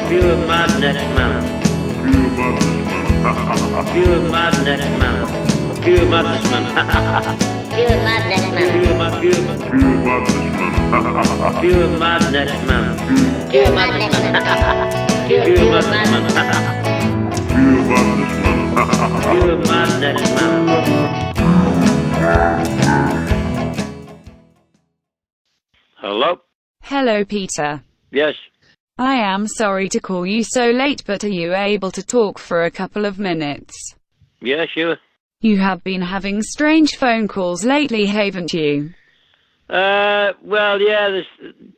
Pure madness, man. Pure madness, man. Pure madness, man. Pure madness, man. Pure madness, man. Pure madness, man. Pure madness, man. Pure madness, man. Pure madness, man. Hello? Hello, Peter. Yes. I am sorry to call you so late, but are you able to talk for a couple of minutes? Yeah, sure. You have been having strange phone calls lately, haven't you? Well, yeah, there's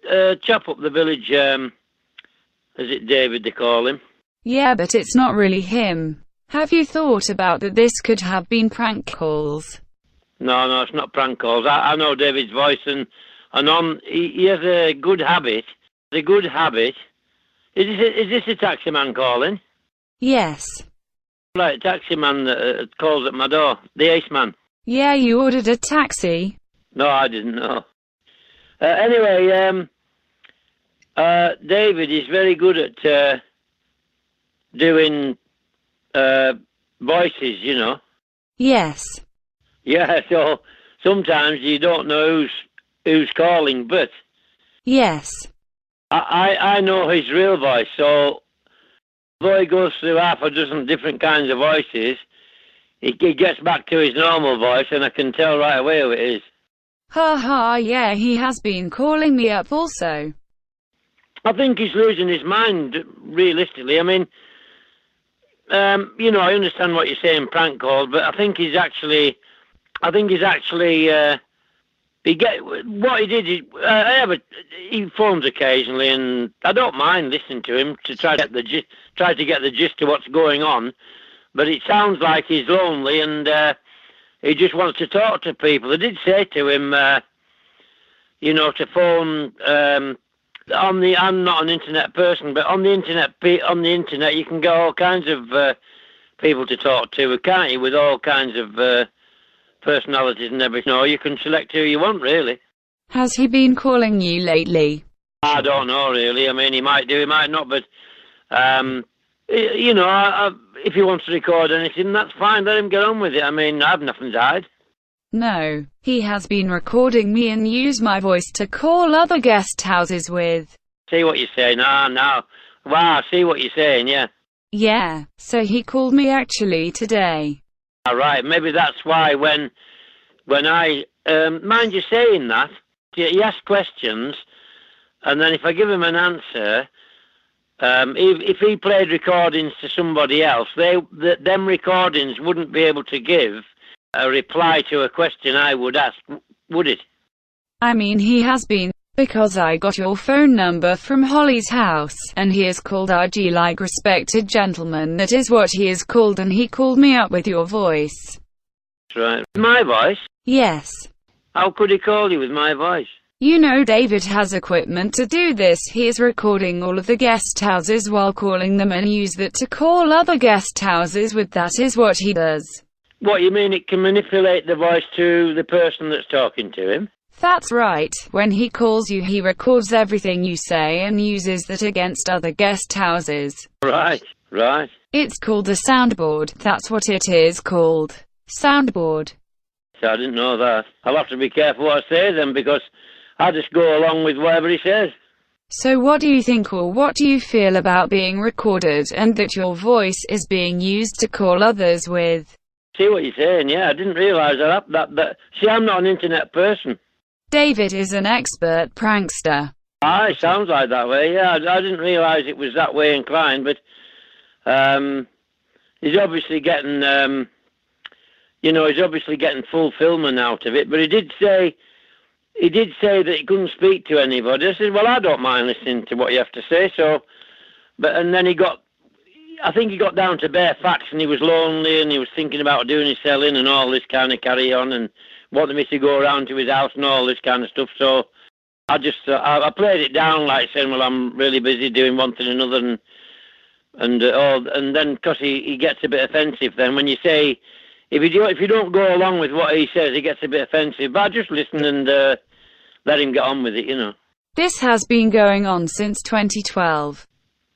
a chap up the village, is it David they call him? Yeah, but it's not really him. Have you thought about that this could have been prank calls? No, it's not prank calls. I know David's voice, and he has a good habit. The good habit. Is this a taxi man calling? Yes. Right, a taxi man that calls at my door. The ace man. Yeah, you ordered a taxi? No, I didn't know. Anyway, David is very good at doing voices, you know. Yes. Yeah, so sometimes you don't know who's calling, but Yes. I know his real voice, so although he goes through half a dozen different kinds of voices, he gets back to his normal voice, and I can tell right away who it is. Ha ha, yeah, he has been calling me up also. I think he's losing his mind, realistically. I mean, you know, I understand what you're saying, prank calls, but I think he's actually, what he did is, he phones occasionally, and I don't mind listening to him to try to get the gist of what's going on. But it sounds like he's lonely, and he just wants to talk to people. I did say to him, you know, to phone. I'm not an internet person, but on the internet you can get all kinds of people to talk to, can't you? With all kinds of personalities and everything. No, you can select who you want, really. Has he been calling you lately? I don't know, really. I mean, he might do, he might not, but, you know, if he wants to record anything, that's fine. Let him get on with it. I mean, I've nothing to hide. No, he has been recording me and use my voice to call other guest houses with. See what you're saying. No. Wow, I see what you're saying, yeah. Yeah, so he called me actually today. All right, maybe that's why when I, mind you saying that, he asks questions, and then if I give him an answer, if he played recordings to somebody else, them recordings wouldn't be able to give a reply to a question I would ask, would it? I mean, he has been, because I got your phone number from Holly's house, and he is called RG like respected gentleman, that is what he is called, and he called me up with your voice. Right. My voice? Yes. How could he call you with my voice? You know David has equipment to do this. He is recording all of the guest houses while calling them and use that to call other guest houses with. That is what he does. What, you mean it can manipulate the voice to the person that's talking to him? That's right. When he calls you, he records everything you say and uses that against other guest houses. Right. It's called a soundboard. That's what it is called. Soundboard. So I didn't know that. I'll have to be careful what I say then, because I just go along with whatever he says. So what do you think, or what do you feel about being recorded and that your voice is being used to call others with? See what you're saying, yeah. I didn't realise that. See, I'm not an internet person. David is an expert prankster. It sounds like that way, yeah. I didn't realise it was that way inclined, but he's obviously getting, fulfilment out of it. But he did say that he couldn't speak to anybody. I said, well, I don't mind listening to what you have to say, so... And then I think he got down to bare facts, and he was lonely, and he was thinking about doing his selling and all this kind of carry on, and wanted me to go around to his house and all this kind of stuff. So I just I played it down like saying, well, I'm really busy doing one thing and another, and then because he gets a bit offensive. Then when you say if you don't go along with what he says, he gets a bit offensive. But I just listen and let him get on with it, you know. This has been going on since 2012.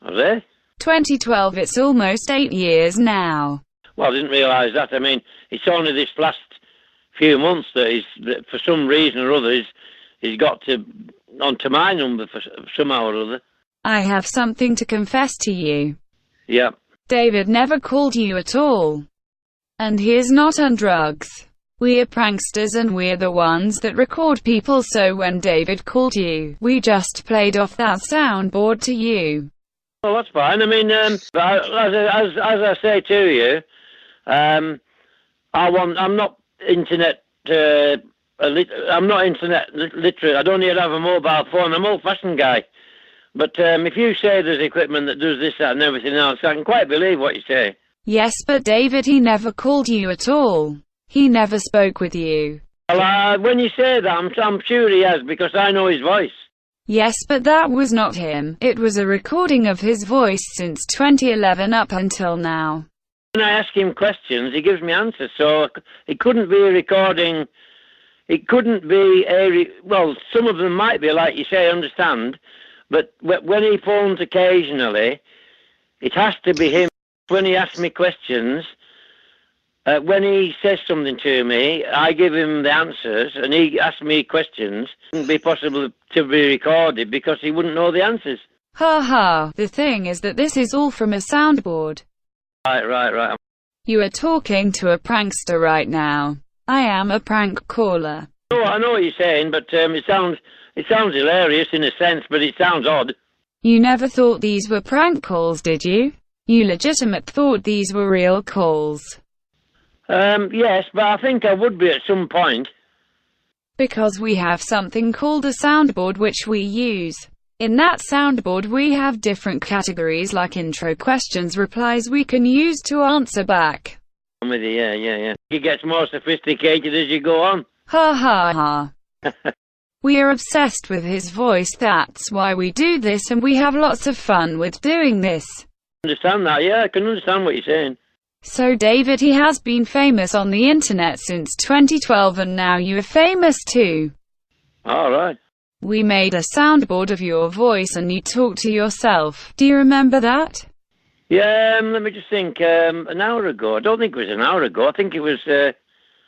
Are they? 2012, it's almost 8 years now. Well, I didn't realise that. I mean, it's only this last few months that for some reason or other, he's got onto my number for somehow or other. I have something to confess to you. Yeah. David never called you at all. And he is not on drugs. We are pranksters and we're the ones that record people, so when David called you, we just played off that soundboard to you. Well, that's fine. I mean, as I say to you, I'm not internet. I'm not internet literate. I don't need to have a mobile phone. I'm an old-fashioned guy. But if you say there's equipment that does this, that, and everything else, I can quite believe what you say. Yes, but David, he never called you at all. He never spoke with you. Well, when you say that, I'm sure he has, because I know his voice. Yes, but that was not him. It was a recording of his voice since 2011 up until now. When I ask him questions, he gives me answers, so it couldn't be a recording. It couldn't be well, some of them might be, like you say, I understand, but when he phones occasionally, it has to be him. When he asks me questions, when he says something to me, I give him the answers, and he asks me questions. It wouldn't be possible to be recorded because he wouldn't know the answers. Ha ha, the thing is that this is all from a soundboard. Right. You are talking to a prankster right now. I am a prank caller. Oh, I know what you're saying, but it sounds hilarious in a sense, but it sounds odd. You never thought these were prank calls, did you? You legitimate thought these were real calls. Yes, but I think I would be at some point. Because we have something called a soundboard which we use. In that soundboard we have different categories like intro, questions, replies we can use to answer back. Yeah. It gets more sophisticated as you go on. Ha ha ha. We are obsessed with his voice, that's why we do this, and we have lots of fun with doing this. Understand that? Yeah, I can understand what you're saying. So David, he has been famous on the internet since 2012 and now you are famous too. Alright. We made a soundboard of your voice and you talk to yourself. Do you remember that? Yeah, let me just think. An hour ago. I don't think it was an hour ago. I think it was,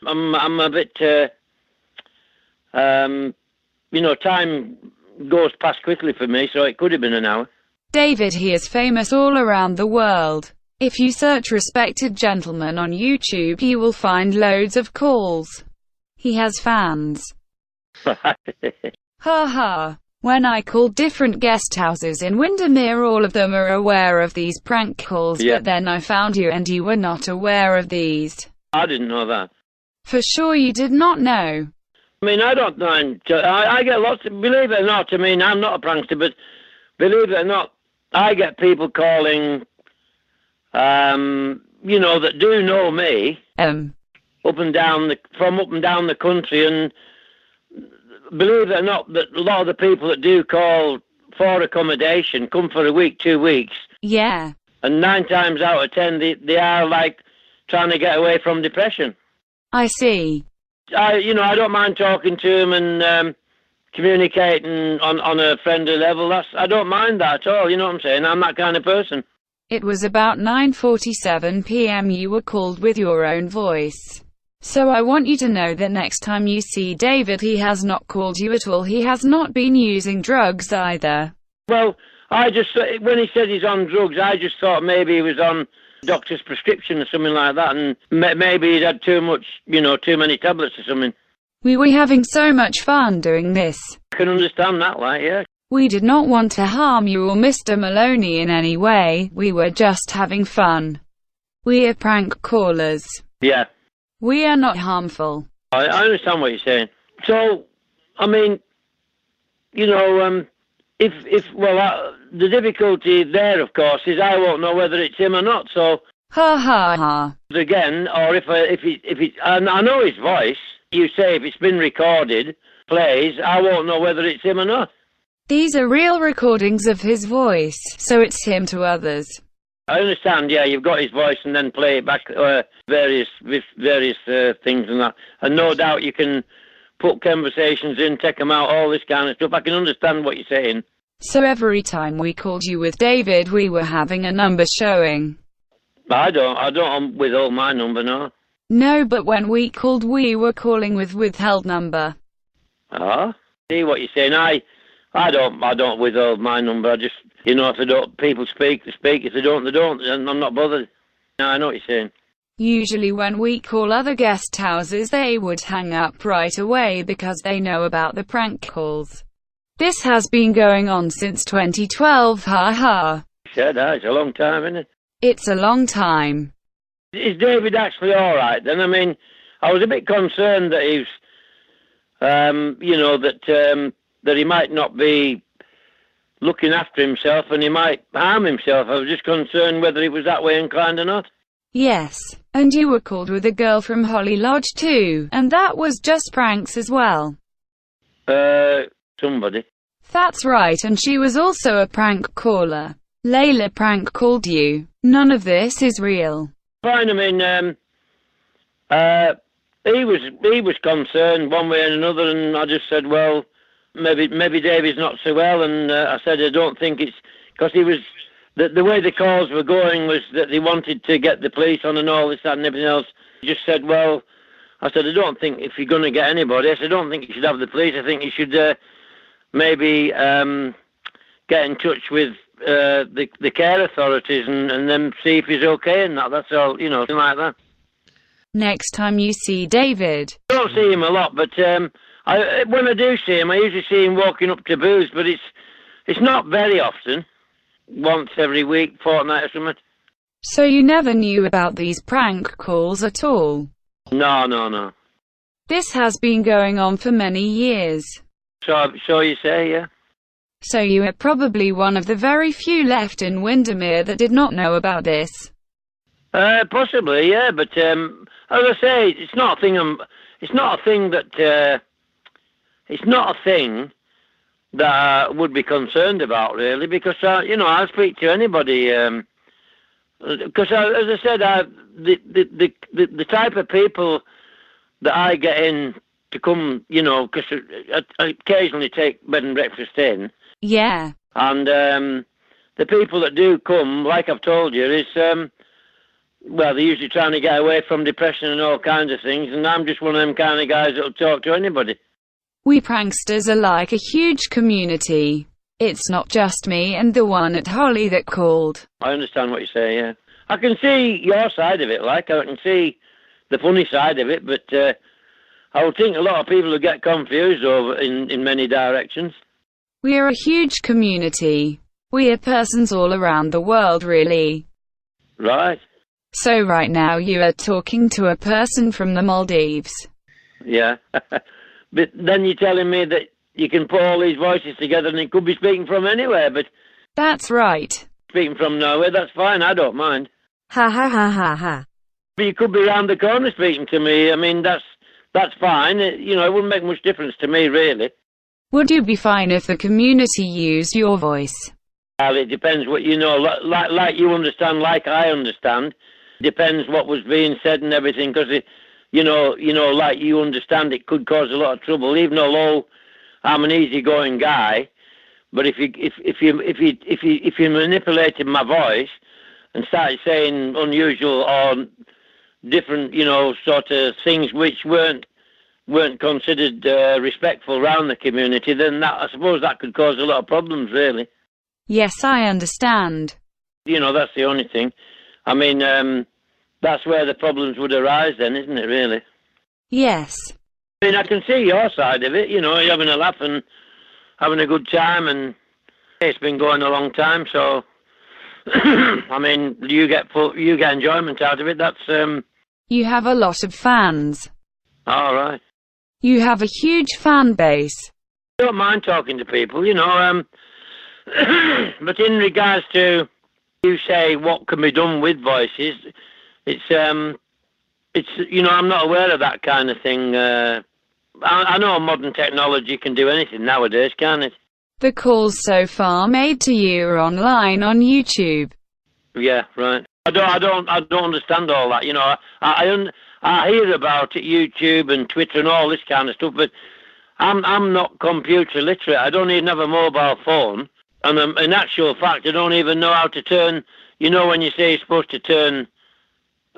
I'm a bit, time goes past quickly for me, so it could have been an hour. David, he is famous all around the world. If you search Respected Gentleman on YouTube, you will find loads of calls. He has fans. Ha ha. When I called different guest houses in Windermere, all of them are aware of these prank calls, Yeah. But then I found you and you were not aware of these. I didn't know that. For sure you did not know. I mean, I don't mind. I get lots of, believe it or not, I mean, I'm not a prankster, but believe it or not, I get people calling, that do know me, from up and down the country, and believe it or not, that a lot of the people that do call for accommodation come for a week, 2 weeks. Yeah. And 9 times out of 10, they are like trying to get away from depression. I see. I don't mind talking to them and communicating on a friendly level. I don't mind that at all. You know what I'm saying? I'm that kind of person. It was about 9:47 p.m. you were called with your own voice. So I want you to know that next time you see David, he has not called you at all. He has not been using drugs either. Well, when he said he's on drugs, I just thought maybe he was on doctor's prescription or something like that, and maybe he'd had too many tablets or something. We were having so much fun doing this. I can understand that, yeah. We did not want to harm you or Mr. Maloney in any way, we were just having fun. We are prank callers. Yeah. We are not harmful. I understand what you're saying. So, I mean, the difficulty there, of course, is I won't know whether it's him or not, so... Ha ha ha. Again, or I know his voice. You say if it's been recorded, plays, I won't know whether it's him or not. These are real recordings of his voice, so it's him to others. I understand, yeah, you've got his voice and then play it back, various things and that. And no doubt you can put conversations in, take them out, all this kind of stuff. I can understand what you're saying. So every time we called you with David, we were having a number showing. I don't withhold my number, no. No, but when we called, we were calling with withheld number. Ah, see what you're saying. I don't withhold my number. I just, if they don't, people speak, they speak. If they don't, they don't. And I'm not bothered. No, I know what you're saying. Usually when we call other guest houses, they would hang up right away because they know about the prank calls. This has been going on since 2012, haha. Yeah, it's a long time, isn't it? It's a long time. Is David actually alright then? I mean, I was a bit concerned that he's, that he might not be looking after himself and he might harm himself. I was just concerned whether he was that way inclined or not. Yes, and you were called with a girl from Holly Lodge too, and that was just pranks as well. Somebody. That's right, and she was also a prank caller. Laila prank called you. None of this is real. Fine, I mean, he was concerned one way and another, and I just said, well, maybe David's not so well, and I said I don't think it's because he was the way the calls were going was that they wanted to get the police on and all this, that, and everything else. He just said, well, I said I don't think if you're going to get anybody, I said I don't think you should have the police. I think you should maybe get in touch with the care authorities and then see if he's okay and that's all, something like that. Next time you see David. I don't see him a lot, but when I do see him, I usually see him walking up to booze, but it's not very often. Once every week, fortnight or something. So you never knew about these prank calls at all? No. This has been going on for many years. So you say, yeah? So you are probably one of the very few left in Windermere that did not know about this. Possibly, yeah. But as I say, it's not a thing that I would be concerned about, really, because I speak to anybody. Because as I said, the type of people that I get in to come, because I occasionally take bed and breakfast in. Yeah. And the people that do come, like I've told you, is, they're usually trying to get away from depression and all kinds of things, and I'm just one of them kind of guys that'll talk to anybody. We pranksters are like a huge community. It's not just me and the one at Holly that called. I understand what you say, yeah. I can see your side of it, I can see the funny side of it, but I would think a lot of people will get confused over in many directions. We are a huge community. We are persons all around the world, really. Right. So right now you are talking to a person from the Maldives. Yeah. But then you're telling me that you can put all these voices together and it could be speaking from anywhere, but... That's right. Speaking from nowhere, that's fine, I don't mind. Ha ha ha ha ha. But you could be round the corner speaking to me, I mean, that's fine. It wouldn't make much difference to me, really. Would you be fine if the community used your voice? Well, it depends what you know. Like you understand, like I understand. Depends what was being said and everything, because like you understand, it could cause a lot of trouble. Even though I'm an easygoing guy, but if you manipulated my voice and started saying unusual or different, sort of things which weren't considered respectful around the community, then I suppose that could cause a lot of problems, really. Yes, I understand. That's the only thing. I mean, that's where the problems would arise then, isn't it, really? Yes. I mean, I can see your side of it, you're having a laugh and having a good time, and it's been going a long time, so, I mean, you get enjoyment out of it, that's... You have a lot of fans. All right. You have a huge fan base. I don't mind talking to people, but in regards to, you say, what can be done with voices, it's I'm not aware of that kind of thing. I know modern technology can do anything nowadays, can't it? The calls so far made to you are online on YouTube. Yeah, right. I don't understand all that. I hear about it, YouTube and Twitter and all this kind of stuff, but I'm not computer literate. I don't even have a mobile phone. And in actual fact, I don't even know how to turn. You know, when you say you're supposed to turn,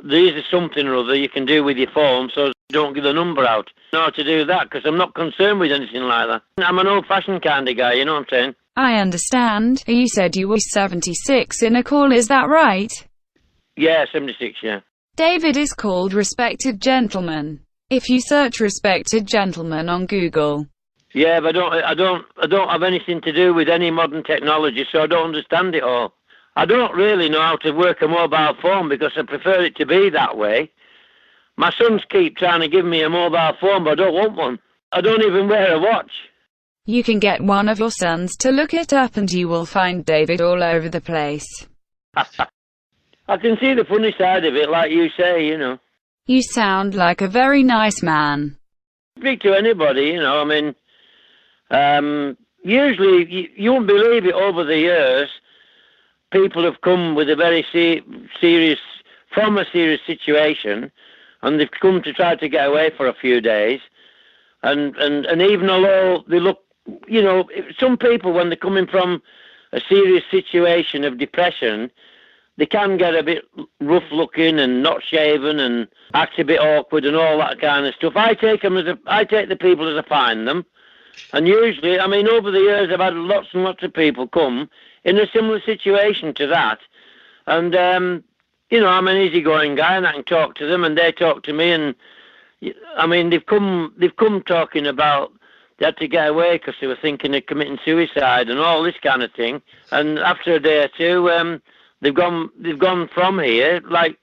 there is something or other you can do with your phone, so don't give the number out. I know how to do that because I'm not concerned with anything like that. I'm an old-fashioned kind of guy, you know what I'm saying? I understand. You said you were 76 in a call, is that right? Yeah, 76, yeah. David is called Respected Gentleman. If you search Respected Gentleman on Google. Yeah, but I don't have anything to do with any modern technology, so I don't understand it all. I don't really know how to work a mobile phone because I prefer it to be that way. My sons keep trying to give me a mobile phone, but I don't want one. I don't even wear a watch. You can get one of your sons to look it up and you will find David all over the place. I can see the funny side of it, like you say, you know. You sound like a very nice man. Speak to anybody, you know, I mean, usually, you won't believe it, over the years, people have come with a very serious situation, and they've come to try to get away for a few days, and even although they look, you know, some people, when they're coming from a serious situation of depression, they can get a bit rough looking and not shaven and act a bit awkward and all that kind of stuff. I take the people as I find them. And usually, I mean, over the years, I've had lots and lots of people come in a similar situation to that. And, you know, I'm an easygoing guy and I can talk to them and they talk to me. And, I mean, they've come talking about they had to get away because they were thinking of committing suicide and all this kind of thing. And after a day or two, they've gone from here, like,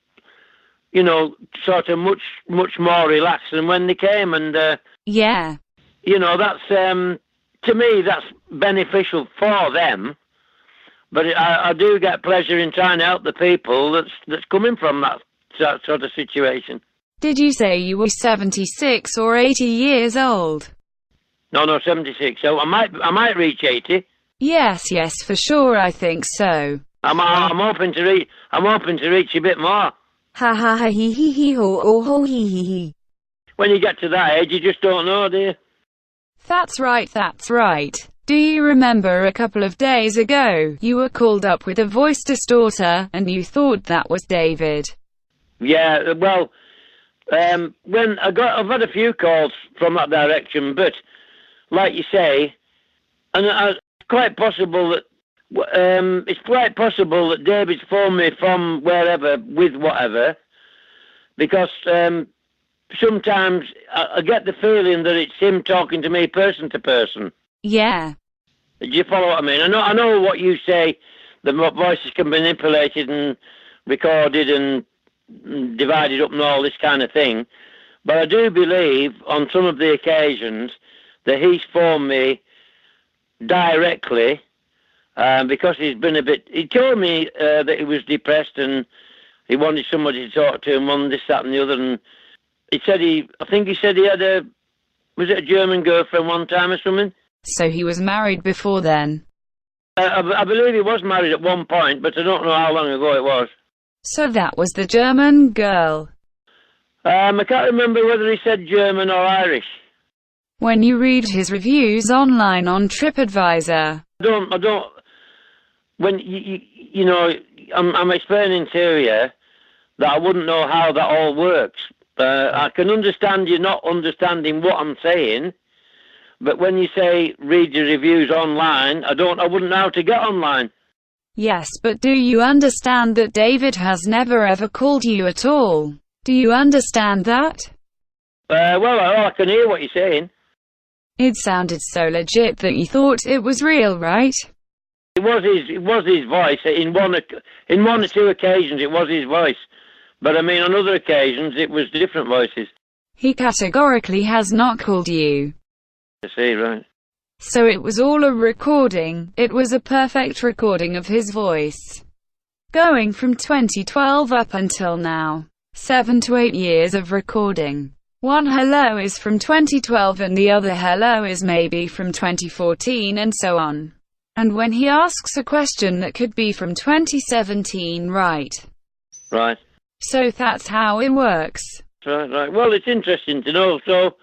you know, sort of much more relaxed than when they came. And, yeah. You know, that's, to me, that's beneficial for them. But I do get pleasure in trying to help the people that's coming from that sort of situation. Did you say you were 76 or 80 years old? No, 76. So I might reach 80. Yes, for sure, I think so. I'm hoping to reach a bit more. Ha ha ha hee hee hee ho oh ho hee hee hee. When you get to that age, you just don't know, do you? That's right. Do you remember a couple of days ago, you were called up with a voice distorter, and you thought that was David? Yeah, well, when I've had a few calls from that direction, but like you say, and it's quite possible that David's phoned me from wherever with whatever, because sometimes I get the feeling that it's him talking to me person to person. Yeah. Do you follow what I mean? I know what you say, the voices can be manipulated and recorded and divided up and all this kind of thing, but I do believe on some of the occasions that he's phoned me directly, because he's been he told me that he was depressed and he wanted somebody to talk to him on this, that and the other, and I think he said he had was it a German girlfriend one time or something? So he was married before then? I believe he was married at one point, but I don't know how long ago it was. So that was the German girl? I can't remember whether he said German or Irish. When you read his reviews online on TripAdvisor. I don't, when you know, I'm explaining to you that I wouldn't know how that all works. I can understand you not understanding what I'm saying, but when you say read your reviews online, I wouldn't know how to get online. Yes, but do you understand that David has never ever called you at all? Do you understand that? Well, I can hear what you're saying. It sounded so legit that you thought it was real, right? It was his voice. In one or two occasions, it was his voice. But I mean, on other occasions, it was different voices. He categorically has not called you. I see, right. So it was all a recording. It was a perfect recording of his voice. Going from 2012 up until now. 7 to 8 years of recording. One hello is from 2012 and the other hello is maybe from 2014 and so on. And when he asks a question that could be from 2017, right? Right. So that's how it works. Right. Well, it's interesting to know. So,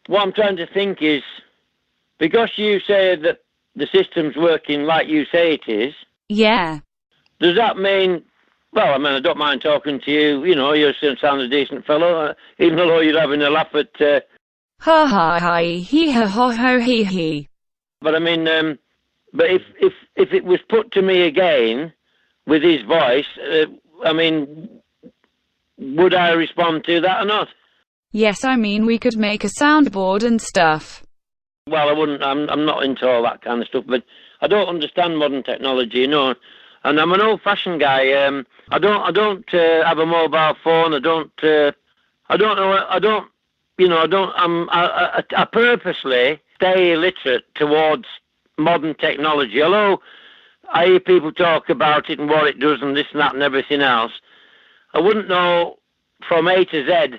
what I'm trying to think is, because you say that the system's working like you say it is, Yeah. does that mean... Well, I mean, I don't mind talking to you. You know, you sound a decent fellow, even though you're having a laugh at... Ha ha ha he ha ho ho he. But I mean, but if it was put to me again with his voice, I mean, would I respond to that or not? Yes, I mean, we could make a soundboard and stuff. Well, I wouldn't. I'm not into all that kind of stuff. But I don't understand modern technology, you know. And I'm an old-fashioned guy. I don't have a mobile phone. I don't know. I purposely stay illiterate towards modern technology. Although I hear people talk about it and what it does and this and that and everything else, I wouldn't know from A to Z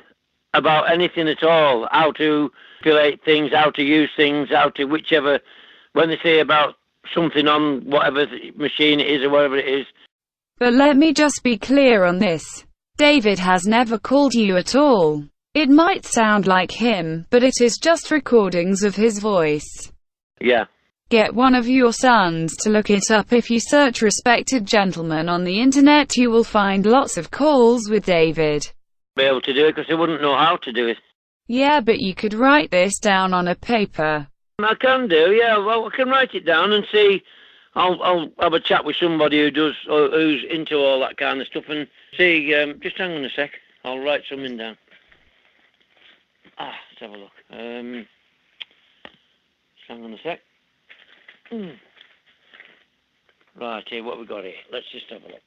about anything at all. How to manipulate things, how to use things, how to whichever. When they say about something on whatever machine it is or whatever it is. But let me just be clear on this. David has never called you at all. It might sound like him, but it is just recordings of his voice. Yeah. Get one of your sons to look it up. If you search respected gentleman on the internet, you will find lots of calls with David. Be able to do it because they wouldn't know how to do it. Yeah, but you could write this down on a paper. I can do, yeah. Well, I can write it down and see. I'll have a chat with somebody who's into all that kind of stuff and see. Just hang on a sec. I'll write something down. Let's have a look. Just hang on a sec. Right, here, what we got here? Let's just have a look.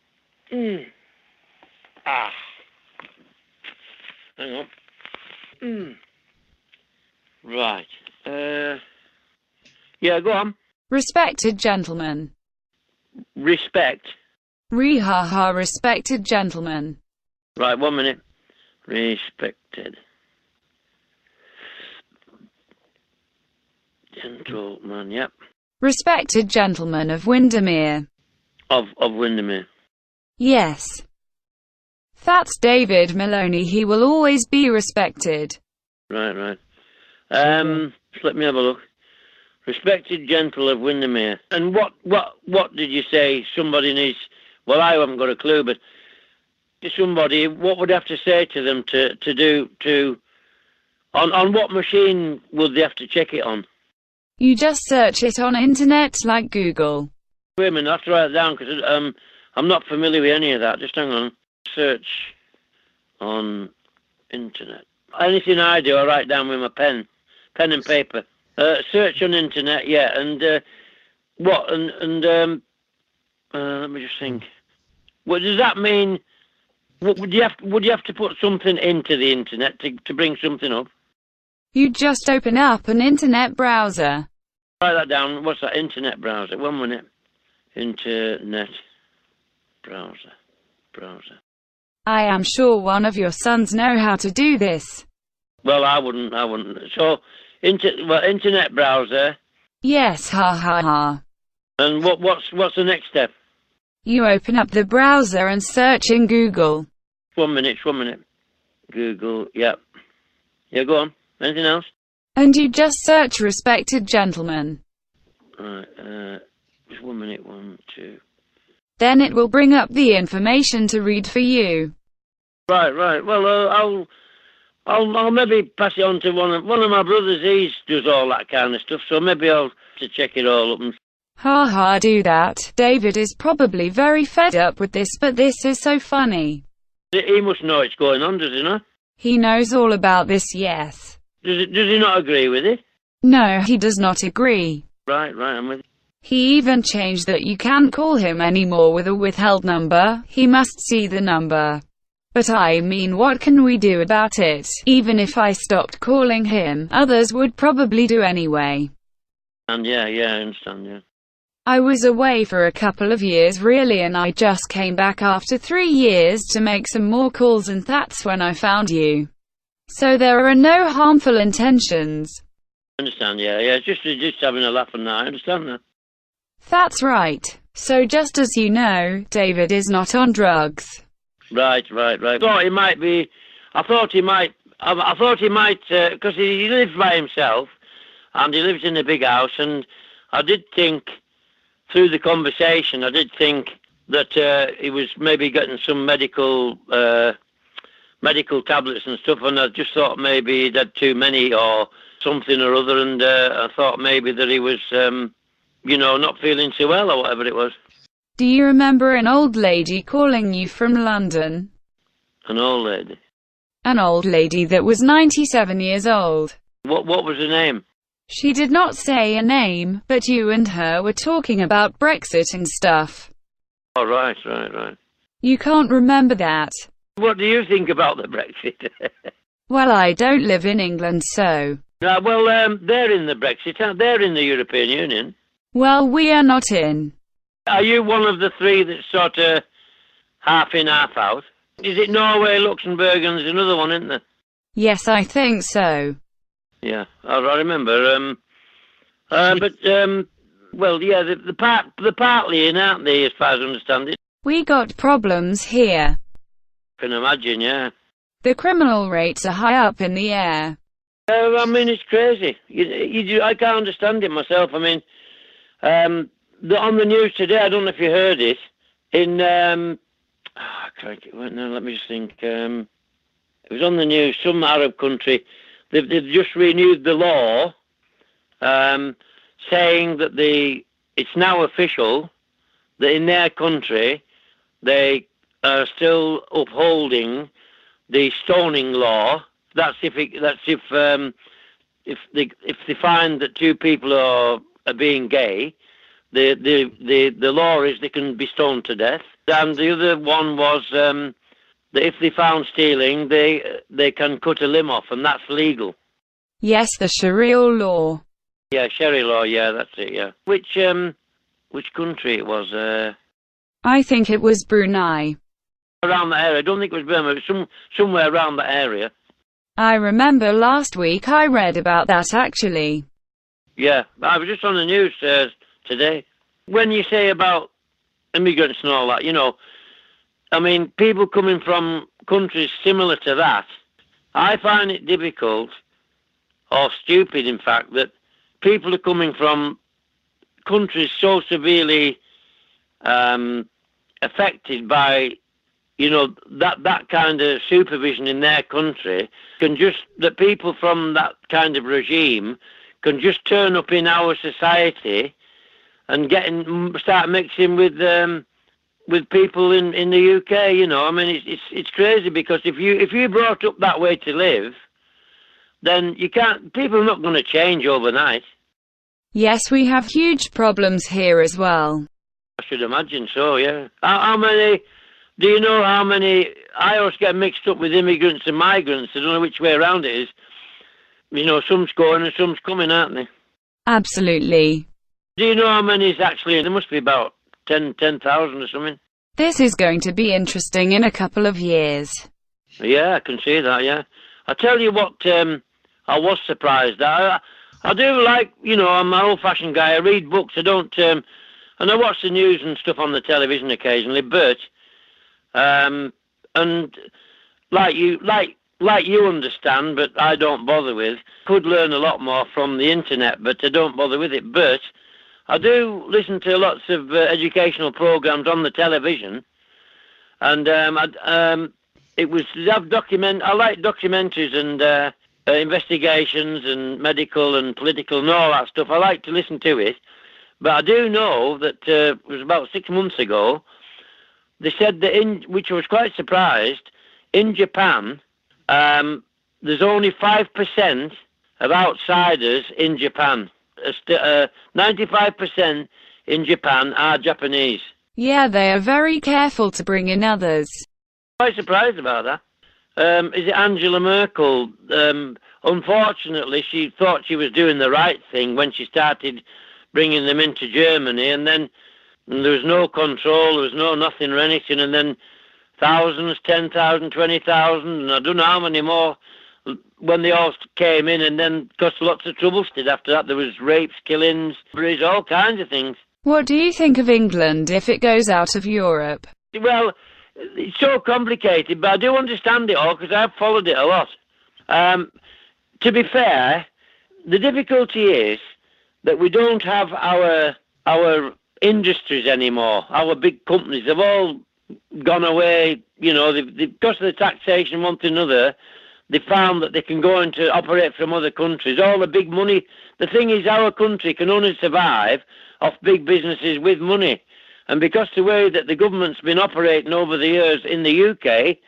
Hang on. Right. Yeah, go on. Respected gentleman. Respect. Re-ha-ha, respected gentleman. Right, 1 minute. Respected gentleman, yep. Respected gentleman of Windermere. Of Windermere. Yes. That's David Maloney. He will always be respected. Right. Just let me have a look. Respected gentle of Windermere. And what did you say somebody needs? Well, I haven't got a clue, but somebody, what would you have to say to them to do on what machine would they have to check it on? You just search it on internet like Google. Wait a minute, I have to write it down because I'm not familiar with any of that. Just hang on. Search on internet. Anything I do, I write down with my pen and paper. Search on internet, yeah, and what? And let me just think. What does that mean? What would you have to put something into the internet to bring something up? You just open up an internet browser. Write that down. What's that? Internet browser. 1 minute. Internet browser. I am sure one of your sons know how to do this. Well, I wouldn't. So, internet browser. Yes, ha ha ha. And what's the next step? You open up the browser and search in Google. 1 minute. Google, yep. Yeah, go on. Anything else? And you just search respected gentleman. Right, just 1 minute, 1, 2. Then it will bring up the information to read for you. Right. Well, I'll maybe pass it on to one of my brothers. He does all that kind of stuff, so maybe I'll to check it all up. And Ha ha, do that. David is probably very fed up with this, but this is so funny. he must know it's going on, does he not? He knows all about this, yes. Does he not agree with it? No, he does not agree. Right, I'm with you. He even changed that you can't call him anymore with a withheld number. He must see the number. But I mean, what can we do about it? Even if I stopped calling him, others would probably do anyway. And yeah, I understand, yeah. I was away for a couple of years really, and I just came back after 3 years to make some more calls, and that's when I found you. So there are no harmful intentions. I understand, yeah, just having a laugh and that, I understand that. That's right. So just as you know, David is not on drugs. Right. I thought he might, because he lives by himself, and he lives in a big house, and I did think, through the conversation, I did think that he was maybe getting some medical tablets and stuff, and I just thought maybe he'd had too many or something or other, and I thought maybe that he was, not feeling too well or whatever it was. Do you remember an old lady calling you from London? An old lady? An old lady that was 97 years old. What was her name? She did not say a name, but you and her were talking about Brexit and stuff. Oh, right. You can't remember that? What do you think about the Brexit? Well, I don't live in England, so... they're in the Brexit, aren't they? They're in the European Union. Well, we are not in. Are you one of the three that's sort of half in, half out? Is it Norway, Luxembourg, and there's another one, isn't there? Yes, I think so. Yeah, I remember. They're partly in, aren't they, as far as I understand it? We got problems here. Can imagine, yeah. The criminal rates are high up in the air. It's crazy. I can't understand it myself. On the news today, I don't know if you heard it, let me just think. It was on the news, some Arab country. They've just renewed the law, saying that it's now official that in their country they are still upholding the stoning law. That's if they find that two people are being gay, the law is they can be stoned to death. And the other one was that if they found stealing, they can cut a limb off, and that's legal. Yes, the Sharia law. Yeah, Sharia law. Yeah, that's it. Yeah. Which country it was? I think it was Brunei. Around that area. I don't think it was Burma. It was somewhere around that area. I remember last week I read about that actually. Yeah, I was just on the news today. When you say about immigrants and all that, people coming from countries similar to that, I find it difficult, or stupid in fact, that people are coming from countries so severely affected by that kind of supervision in their country, that people from that kind of regime can just turn up in our society and start mixing with people in the UK. It's crazy, because if you brought up that way to live, then people are not going to change overnight. Yes, we have huge problems here as well. I should imagine so, yeah. How many... Do you know how many... I always get mixed up with immigrants and migrants. I don't know which way around it is. Some's going and some's coming, aren't they? Absolutely. Do you know how many is actually... There must be about 10,000 or something. This is going to be interesting in a couple of years. Yeah, I can see that, yeah. I tell you what, I was surprised at. I do like, I'm an old-fashioned guy. I read books. I don't... and I watch the news and stuff on the television occasionally, but... and like you understand, but I don't bother with. Could learn a lot more from the internet, but I don't bother with it. But I do listen to lots of educational programs on the television, and I like documentaries and investigations and medical and political and all that stuff. I like to listen to it, but I do know that it was about 6 months ago. They said that which I was quite surprised, in Japan, there's only 5% of outsiders in Japan. 95% in Japan are Japanese. Yeah, they are very careful to bring in others. Quite surprised about that. Is it Angela Merkel? Unfortunately, she thought she was doing the right thing when she started bringing them into Germany, and then there was no control, there was no nothing or anything, and then thousands, 10,000, 20,000, and I don't know how many more when they all came in, and then caused lots of trouble after that. There was rapes, killings, all kinds of things. What do you think of England if it goes out of Europe? Well, it's so complicated, but I do understand it all because I've followed it a lot. To be fair, the difficulty is that we don't have our industries anymore. Our big companies, they've all gone away. Because of the taxation, one thing or another, they found that they can go into operate from other countries. All the big money. The thing is, our country can only survive off big businesses with money. And because the way that the government's been operating over the years in the UK,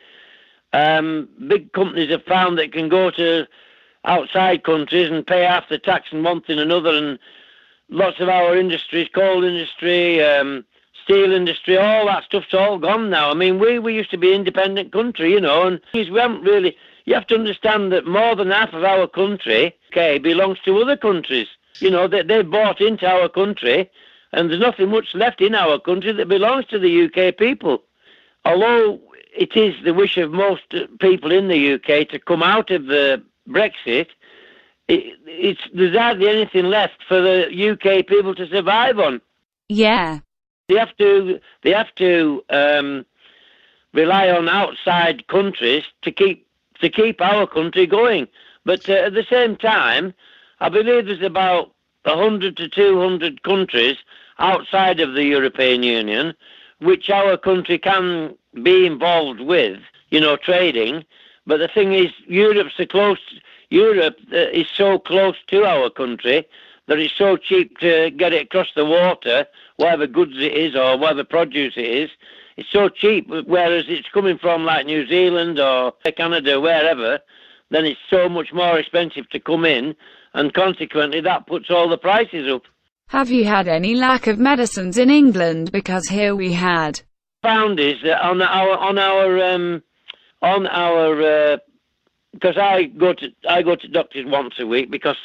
big companies have found they can go to outside countries and pay half the tax and one thing or another. And lots of our industries, coal industry, steel industry, all that stuff's all gone now. I mean, we used to be an independent country, and we haven't really. You have to understand that more than half of our country, belongs to other countries. They bought into our country, and there's nothing much left in our country that belongs to the UK people. Although it is the wish of most people in the UK to come out of the Brexit, there's hardly anything left for the UK people to survive on. Yeah. They have to rely on outside countries to keep our country going. But at the same time, I believe there's about 100 to 200 countries outside of the European Union which our country can be involved with, trading. But the thing is, Europe is so close to our country that it's so cheap to get it across the water, whatever goods it is or whatever produce it is. It's so cheap, whereas it's coming from like New Zealand or Canada, wherever, then it's so much more expensive to come in, and consequently that puts all the prices up. Have you had any lack of medicines in England? Because here we had. Found is that because I go to doctors once a week because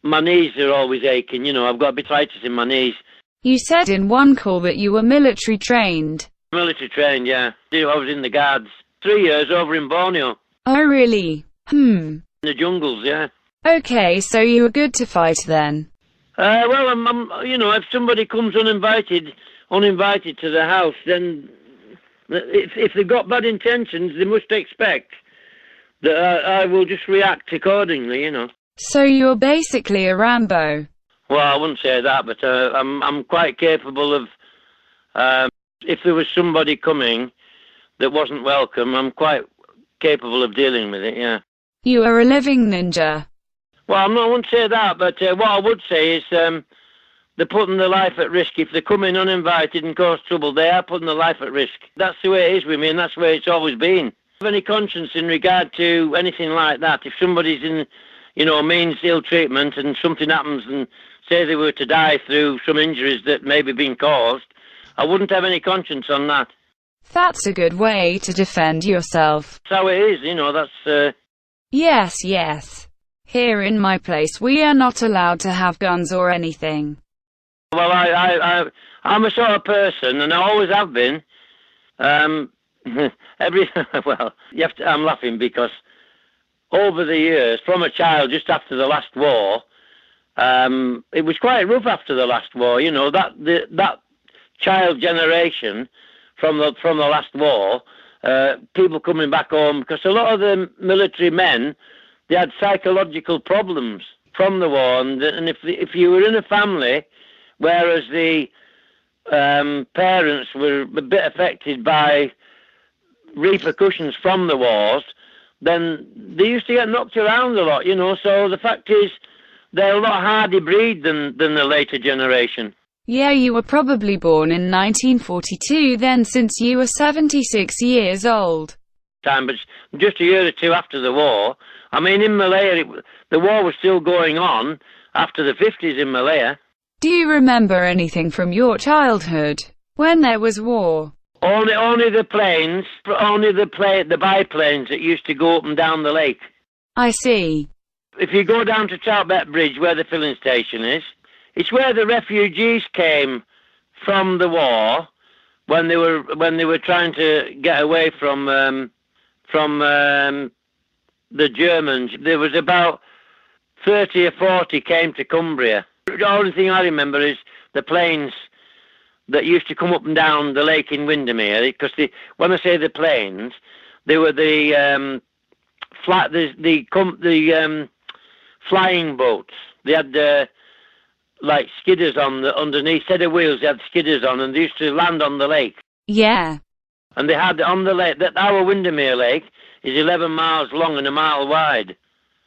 my knees are always aching. I've got arthritis in my knees. You said in one call that you were military trained. Military trained, yeah. I was in the Guards. 3 years over in Borneo. Oh, really? In the jungles, yeah. Okay, so you were good to fight then. Well, if somebody comes uninvited to the house, then if they've got bad intentions, they must expect that I will just react accordingly, So you're basically a Rambo. Well, I wouldn't say that, but I'm quite capable of. If there was somebody coming that wasn't welcome, I'm quite capable of dealing with it. Yeah. You are a living ninja. Well, I wouldn't say that, but what I would say is they're putting their life at risk. If they come in uninvited and cause trouble, they are putting their life at risk. That's the way it is with me, and that's the way it's always been. Have any conscience in regard to anything like that? If somebody's in, means ill treatment and something happens and say they were to die through some injuries that may be being caused, I wouldn't have any conscience on that. That's a good way to defend yourself. That's how it is, that's... Yes. Here in my place we are not allowed to have guns or anything. Well, I'm a sort of person, and I always have been. I'm laughing because over the years, from a child just after the last war, it was quite rough after the last war. That child generation from the last war, people coming back home, because a lot of the military men, they had psychological problems from the war, and if you were in a family, whereas the parents were a bit affected by repercussions from the wars, then they used to get knocked around a lot, So the fact is, they're a lot harder breed than the later generation. Yeah, you were probably born in 1942 then, since you were 76 years old. But just a year or two after the war. I mean, in Malaya, the war was still going on after the 50s in Malaya. Do you remember anything from your childhood, when there was war? Only the planes, the biplanes that used to go up and down the lake. I see. If you go down to Troutbeck Bridge, where the filling station is, it's where the refugees came from the war when they were trying to get away from the Germans. There was about 30 or 40 came to Cumbria. The only thing I remember is the planes that used to come up and down the lake in Windermere, because when I say the planes, they were the flying boats. They had like skidders on the underneath, instead of wheels, they had skidders on, and they used to land on the lake. Yeah. And they had on the lake, that our Windermere Lake is 11 miles long and a mile wide.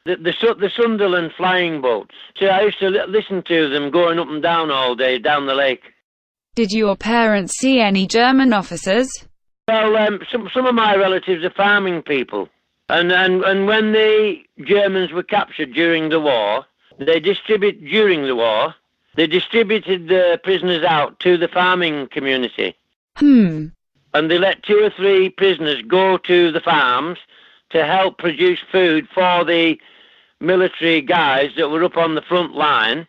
The Sunderland flying boats. So I used to listen to them going up and down all day down the lake. Did your parents see any German officers? Well, some of my relatives are farming people. And when the Germans were captured during the war, they distributed the prisoners out to the farming community. And they let 2 or 3 prisoners go to the farms to help produce food for the military guys that were up on the front line,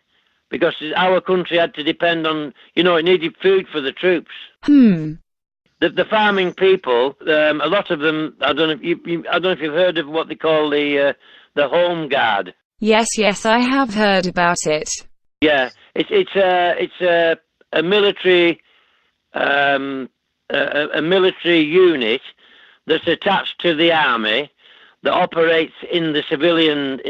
because our country had to depend on, it needed food for the troops. The farming people, a lot of them, I don't know if you've heard of what they call the Home Guard. Yes, I have heard about it. Yeah, it's a military a military unit that's attached to the army that operates in the civilian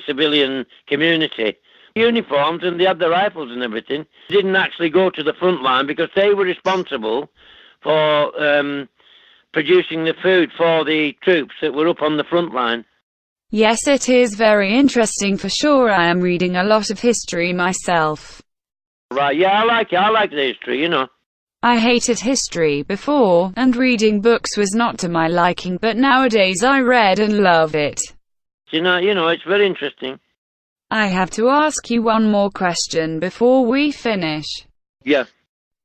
civilian community. Uniformed, and they had the rifles and everything. They didn't actually go to the front line because they were responsible for producing the food for the troops that were up on the front line. Yes, it is very interesting for sure. I am reading a lot of history myself. Right, yeah, I like it. I like the history, I hated history before, and reading books was not to my liking, but nowadays I read and love it. It's very interesting. I have to ask you one more question before we finish. Yeah.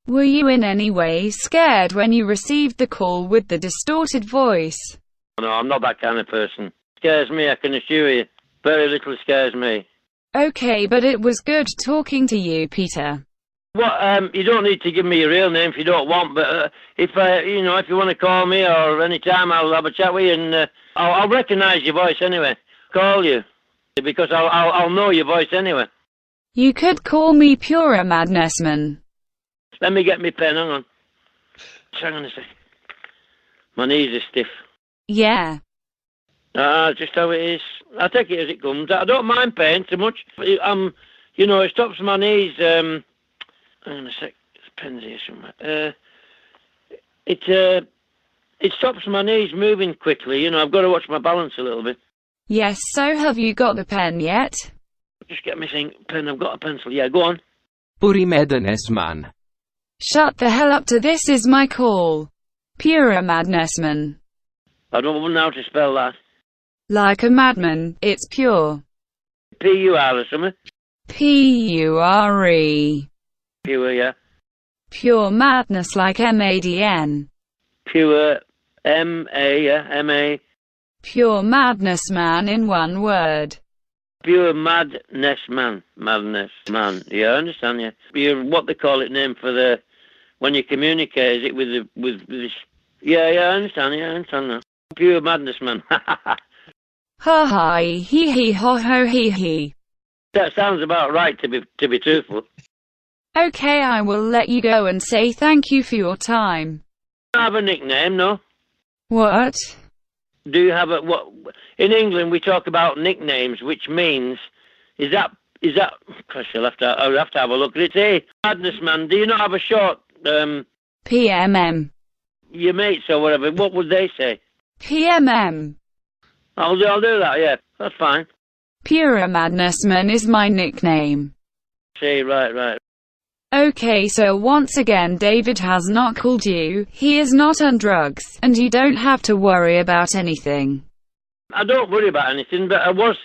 Were you in any way scared when you received the call with the distorted voice? No, I'm not that kind of person. Scares me, I can assure you. Very little scares me. Okay, but it was good talking to you, Peter. Well, you don't need to give me your real name if you don't want, but if you want to call me or any time, I'll have a chat with you, and I'll recognise your voice anyway. Call you, because I'll know your voice anyway. You could call me Pure Madnessman. Let me get my pen, hang on. Hang on a sec. My knees are stiff. Yeah. Just how it is. I take it as it comes. I don't mind pain too much. It stops my knees. Hang on a sec. There's pens here somewhere. It stops my knees moving quickly. I've got to watch my balance a little bit. Yes, so have you got the pen yet? Just get me pen. I've got a pencil. Yeah, go on. Pure Madnessman. Shut the hell up to this is my call. Pure Madnessman. I don't know how to spell that. Like a madman, it's pure. P-U-R or something? P-U-R-E. Pure, yeah. Pure madness like M-A-D-N. Pure, M-A, yeah, M-A. Pure madness man in one word. Pure madness man. Madness man. Yeah, I understand, yeah. You're what they call it name for when you communicate, is it with this? Yeah, I understand now. Pure madness man. Ha ha, hee hee ho ho hee hee. That sounds about right, to be truthful. Okay, I will let you go and say thank you for your time. Do you have a nickname, no? What? Do you have what? In England, we talk about nicknames, which means, is that? Gosh, I'll have to have a look at it. Hey, madness man, do you not have a short? PMM. Your mates or whatever. What would they say? PMM. I'll do that. Yeah, that's fine. Pure Madnessman is my nickname. See, right. Okay, so once again David has not called you, he is not on drugs, and you don't have to worry about anything. I don't worry about anything, but I was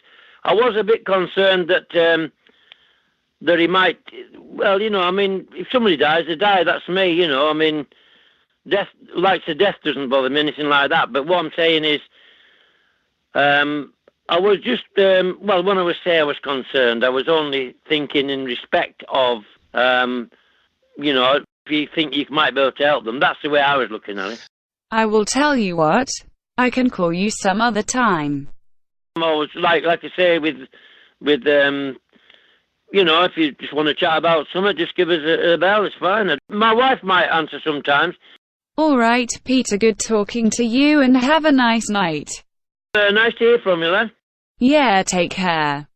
a bit concerned that he might, well, if somebody dies, they die, that's me, death, death doesn't bother me, anything like that, but what I'm saying is, I was just, when I was concerned, I was only thinking in respect of, if you think you might be able to help them. That's the way I was looking at it. I will tell you what, I can call you some other time. I'm always, like I say, with if you just want to chat about something, just give us a bell, it's fine. My wife might answer sometimes. Alright, Peter, good talking to you and have a nice night. Nice to hear from you, then. Yeah, take care.